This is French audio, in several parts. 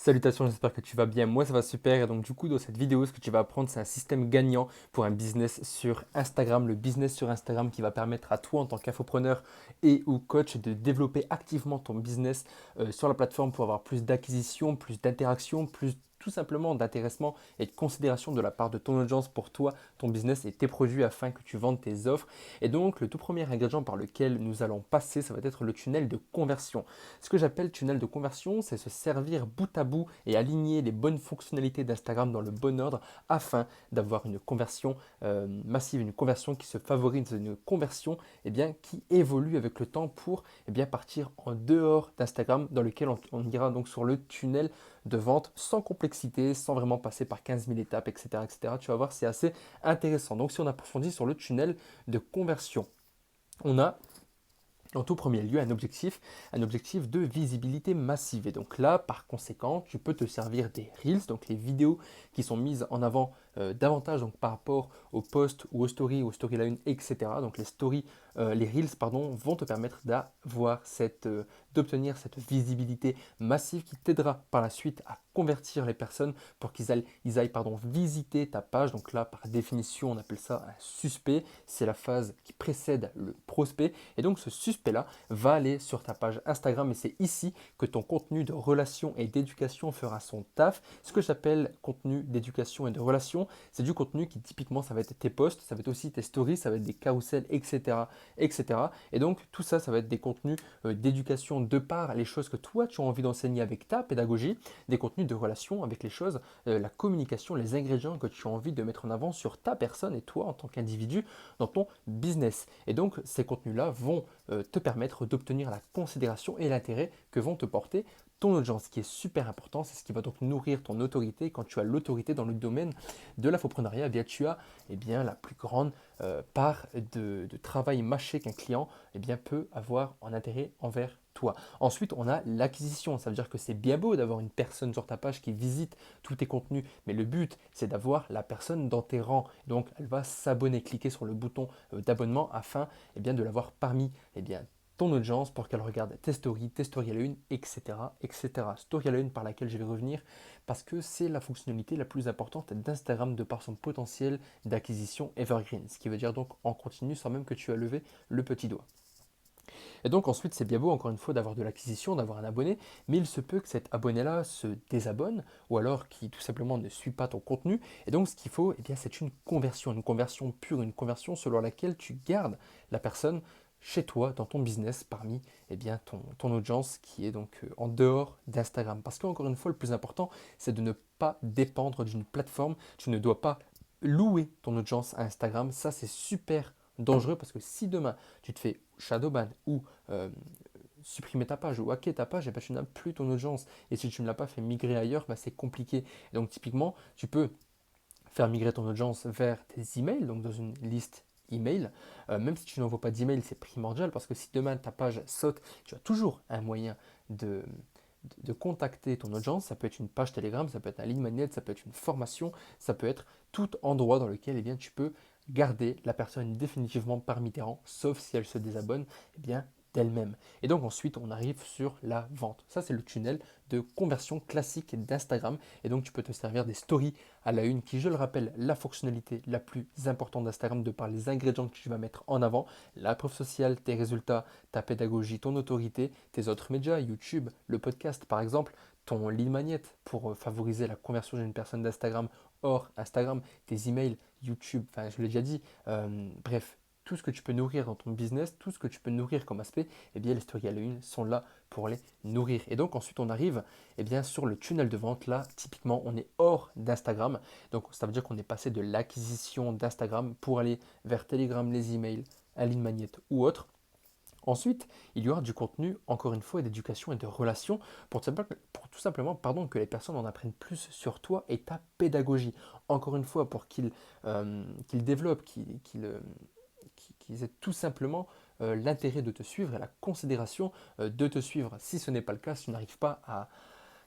Salutations, j'espère que tu vas bien. Moi, ça va super. Et donc, du coup, dans cette vidéo, ce que tu vas apprendre, c'est un système gagnant pour un business sur Instagram. Le business sur Instagram qui va permettre à toi, en tant qu'infopreneur et ou coach, de développer activement ton business sur la plateforme pour avoir plus d'acquisition, plus d'interaction, plus tout simplement d'intéressement et de considération de la part de ton audience pour toi, ton business et tes produits afin que tu vendes tes offres. Et donc, le tout premier ingrédient par lequel nous allons passer, ça va être le tunnel de conversion. Ce que j'appelle tunnel de conversion, c'est se servir bout à bout et aligner les bonnes fonctionnalités d'Instagram dans le bon ordre afin d'avoir une conversion massive, une conversion qui se favorise, une conversion qui évolue avec le temps pour partir en dehors d'Instagram dans lequel on ira donc sur le tunnel de vente sans complexité, sans vraiment passer par 15 000 étapes, etc., etc. Tu vas voir, c'est assez intéressant. Donc si on approfondit sur le tunnel de conversion, on a en tout premier lieu un objectif de visibilité massive. Et donc là, par conséquent, tu peux te servir des Reels, donc les vidéos qui sont mises en avant davantage donc, par rapport aux posts ou aux storyline, etc. Donc les stories, les Reels, pardon, vont te permettre d'obtenir cette visibilité massive qui t'aidera par la suite à convertir les personnes pour qu'ils aillent visiter ta page. Donc là, par définition, on appelle ça un suspect. C'est la phase qui précède le prospect. Et donc ce suspect-là va aller sur ta page Instagram et c'est ici que ton contenu de relation et d'éducation fera son taf. Ce que j'appelle contenu d'éducation et de relation, c'est du contenu qui typiquement ça va être tes posts, ça va être aussi tes stories, ça va être des carousels, etc. etc. Et donc tout ça, ça va être des contenus d'éducation de par les choses que toi tu as envie d'enseigner avec ta pédagogie, des contenus de relation avec les choses, la communication, les ingrédients que tu as envie de mettre en avant sur ta personne et toi en tant qu'individu dans ton business. Et donc ces contenus-là vont te permettre d'obtenir la considération et l'intérêt que vont te porter ton audience. Ce qui est super important, c'est ce qui va donc nourrir ton autorité. Quand tu as l'autorité dans le domaine de l'infoprenariat, tu as la plus grande part de travail mâché qu'un client peut avoir en intérêt envers toi. Ensuite, on a l'acquisition. Ça veut dire que c'est bien beau d'avoir une personne sur ta page qui visite tous tes contenus, mais le but, c'est d'avoir la personne dans tes rangs. Donc, elle va s'abonner, cliquer sur le bouton d'abonnement afin de l'avoir parmi ton audience pour qu'elle regarde tes stories à la une, etc., etc. Story à la une par laquelle je vais revenir parce que c'est la fonctionnalité la plus importante d'Instagram de par son potentiel d'acquisition evergreen, ce qui veut dire donc en continu sans même que tu as levé le petit doigt. Et donc ensuite, c'est bien beau encore une fois d'avoir de l'acquisition, d'avoir un abonné, mais il se peut que cet abonné-là se désabonne ou alors qu'il tout simplement ne suit pas ton contenu. Et donc ce qu'il faut, c'est une conversion pure, une conversion selon laquelle tu gardes la personne chez toi, dans ton business, parmi ton audience qui est donc en dehors d'Instagram. Parce qu'encore une fois, le plus important, c'est de ne pas dépendre d'une plateforme. Tu ne dois pas louer ton audience à Instagram. Ça, c'est super dangereux parce que si demain tu te fais shadowban ou euh, supprimer ta page ou hacker ta page, tu n'as plus ton audience. Et si tu ne l'as pas fait migrer ailleurs, c'est compliqué. Et donc typiquement, tu peux faire migrer ton audience vers tes emails, donc dans une liste email. Même si tu n'envoies pas d'email, c'est primordial parce que si demain ta page saute, tu as toujours un moyen de, de contacter ton audience. Ça peut être une page Telegram, ça peut être un lead magnet, ça peut être une formation, ça peut être tout endroit dans lequel tu peux garder la personne définitivement parmi tes rangs, sauf si elle se désabonne d'elle-même. Et donc ensuite, on arrive sur la vente. Ça, c'est le tunnel de conversion classique d'Instagram. Et donc, tu peux te servir des stories à la une, qui, je le rappelle, la fonctionnalité la plus importante d'Instagram de par les ingrédients que tu vas mettre en avant, la preuve sociale, tes résultats, ta pédagogie, ton autorité, tes autres médias, YouTube, le podcast par exemple, ton lead magnet pour favoriser la conversion d'une personne d'Instagram hors Instagram, tes emails, YouTube, enfin je l'ai déjà dit, bref, tout ce que tu peux nourrir dans ton business, tout ce que tu peux nourrir comme aspect, les stories à la une sont là pour les nourrir. Et donc ensuite on arrive sur le tunnel de vente. Là, typiquement, on est hors d'Instagram. Donc ça veut dire qu'on est passé de l'acquisition d'Instagram pour aller vers Telegram, les emails, un lead magnet ou autre. Ensuite, il y aura du contenu, encore une fois, d'éducation et de relations pour tout simplement que les personnes en apprennent plus sur toi et ta pédagogie. Encore une fois, pour qu'ils développent, qu'ils aient tout simplement l'intérêt de te suivre et la considération de te suivre. Si ce n'est pas le cas, si tu n'arrives pas à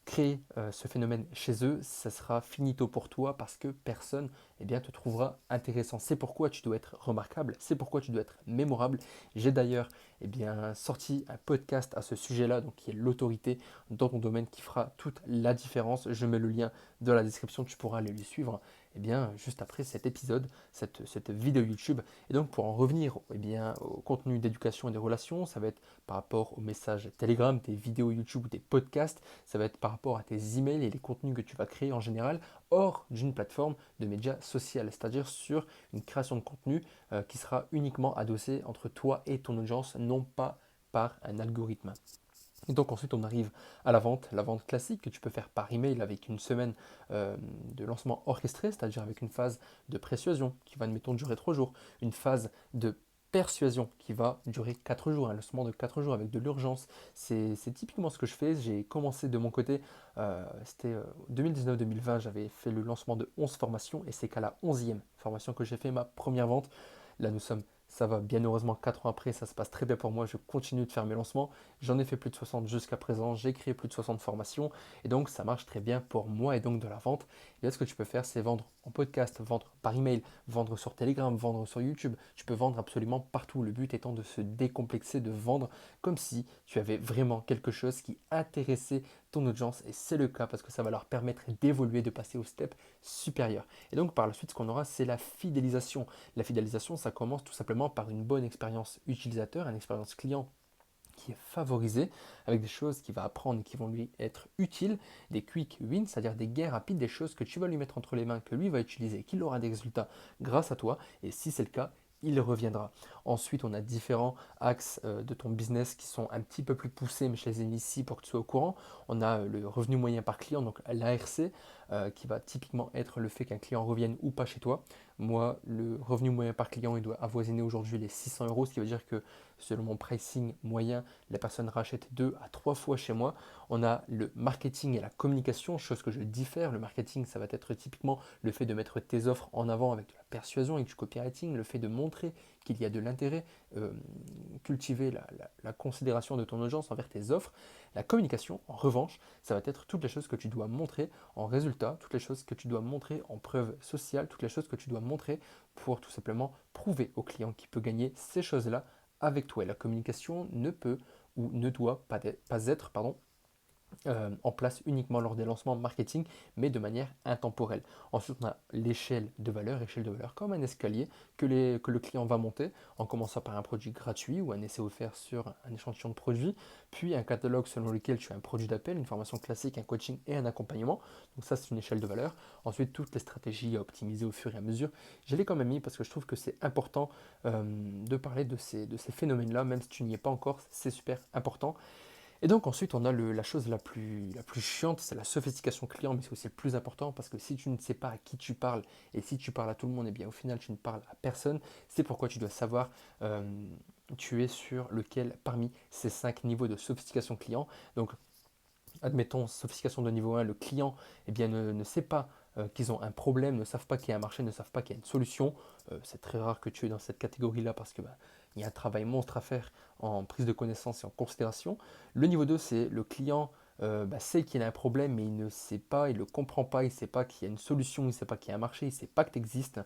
créer ce phénomène chez eux, ça sera finito pour toi parce que personne eh bien, te trouvera intéressant. C'est pourquoi tu dois être remarquable, c'est pourquoi tu dois être mémorable. J'ai d'ailleurs sorti un podcast à ce sujet-là, donc qui est l'autorité dans ton domaine qui fera toute la différence. Je mets le lien dans la description, tu pourras aller le suivre juste après cet épisode, cette vidéo YouTube. Et donc pour en revenir au contenu d'éducation et des relations, ça va être par rapport aux messages Telegram, tes vidéos YouTube ou tes podcasts, ça va être par rapport à tes emails et les contenus que tu vas créer en général hors d'une plateforme de médias social, c'est-à-dire sur une création de contenu qui sera uniquement adossée entre toi et ton audience, non pas par un algorithme. Et donc ensuite on arrive à la vente classique que tu peux faire par email avec une semaine de lancement orchestré, c'est-à-dire avec une phase de persuasion qui va, admettons, durer 3 jours, une phase de persuasion qui va durer 4 jours, un lancement de 4 jours avec de l'urgence. C'est typiquement ce que je fais. J'ai commencé de mon côté, c'était 2019-2020, j'avais fait le lancement de 11 formations et c'est qu'à la 11e formation que j'ai fait ma première vente. Là nous sommes ça va bien heureusement 4 ans après, ça se passe très bien pour moi, je continue de faire mes lancements. J'en ai fait plus de 60 jusqu'à présent, j'ai créé plus de 60 formations et donc ça marche très bien pour moi et donc de la vente. Et là ce que tu peux faire c'est vendre en podcast, vendre par email, vendre sur Telegram, vendre sur YouTube. Tu peux vendre absolument partout, le but étant de se décomplexer, de vendre comme si tu avais vraiment quelque chose qui intéressait ton audience et c'est le cas parce que ça va leur permettre d'évoluer, de passer au step supérieur. Et donc par la suite ce qu'on aura c'est la fidélisation. La fidélisation, ça commence tout simplement par une bonne expérience utilisateur, une expérience client qui est favorisée avec des choses qu'il va apprendre et qui vont lui être utiles, des quick wins, c'est-à-dire des gains rapides, des choses que tu vas lui mettre entre les mains, que lui va utiliser, qu'il aura des résultats grâce à toi. Et si c'est le cas, il reviendra. Ensuite, on a différents axes de ton business qui sont un petit peu plus poussés, mais je les ai mis ici pour que tu sois au courant. On a le revenu moyen par client, donc l'ARC, qui va typiquement être le fait qu'un client revienne ou pas chez toi. Moi, le revenu moyen par client, il doit avoisiner aujourd'hui les 600 euros, ce qui veut dire que selon mon pricing moyen, la personne rachète 2 à 3 fois chez moi. On a le marketing et la communication, chose que je diffère. Le marketing, ça va être typiquement le fait de mettre tes offres en avant avec de la persuasion et du copywriting, le fait de montrer qu'il y a de l'intérêt, cultiver la considération de ton audience envers tes offres. La communication, en revanche, ça va être toutes les choses que tu dois montrer en résultat, toutes les choses que tu dois montrer en preuve sociale, toutes les choses que tu dois montrer pour tout simplement prouver au client qu'il peut gagner ces choses-là avec toi. Et la communication ne peut ou ne doit pas être en place uniquement lors des lancements marketing, mais de manière intemporelle. Ensuite, on a l'échelle de valeur comme un escalier que le client va monter, en commençant par un produit gratuit ou un essai offert sur un échantillon de produits, puis un catalogue selon lequel tu as un produit d'appel, une formation classique, un coaching et un accompagnement. Donc ça, c'est une échelle de valeur. Ensuite, toutes les stratégies à optimiser au fur et à mesure. Je l'ai quand même mis parce que je trouve que c'est important de parler de ces phénomènes-là, même si tu n'y es pas encore, c'est super important. Et donc ensuite, on a la chose la plus chiante, c'est la sophistication client, mais c'est aussi le plus important parce que si tu ne sais pas à qui tu parles et si tu parles à tout le monde, eh bien au final, tu ne parles à personne. C'est pourquoi tu dois savoir euh, tu es sur lequel parmi ces 5 niveaux de sophistication client. Donc admettons, sophistication de niveau 1, le client ne sait pas qu'ils ont un problème, ne savent pas qu'il y a un marché, ne savent pas qu'il y a une solution. C'est très rare que tu es dans cette catégorie-là parce que il y a un travail monstre à faire en prise de connaissance et en considération. Le niveau 2, c'est le client sait qu'il y a un problème, mais il ne sait pas, il ne le comprend pas, il ne sait pas qu'il y a une solution, il ne sait pas qu'il y a un marché, il ne sait pas que tu existes.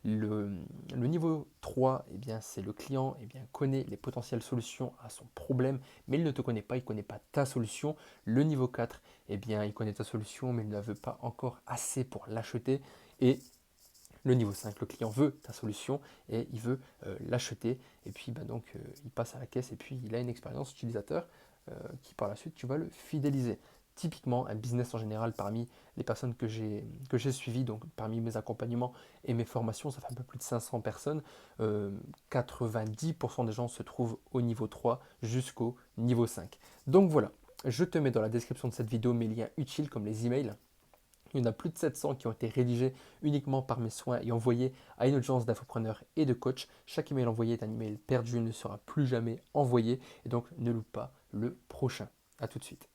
Le niveau 3, c'est le client connaît les potentielles solutions à son problème, mais il ne te connaît pas, il ne connaît pas ta solution. Le niveau 4, il connaît ta solution, mais il ne la veut pas encore assez pour l'acheter. Et le niveau 5, le client veut ta solution et il veut l'acheter. Et puis il passe à la caisse et puis il a une expérience utilisateur qui par la suite tu vas le fidéliser. Typiquement, un business en général parmi les personnes que j'ai suivies, donc parmi mes accompagnements et mes formations, ça fait un peu plus de 500 personnes. 90% des gens se trouvent au niveau 3 jusqu'au niveau 5. Donc voilà, je te mets dans la description de cette vidéo mes liens utiles comme les emails. Il y en a plus de 700 qui ont été rédigés uniquement par mes soins et envoyés à une audience d'infopreneurs et de coachs. Chaque email envoyé est un email perdu, ne sera plus jamais envoyé et donc ne loupe pas le prochain. A tout de suite.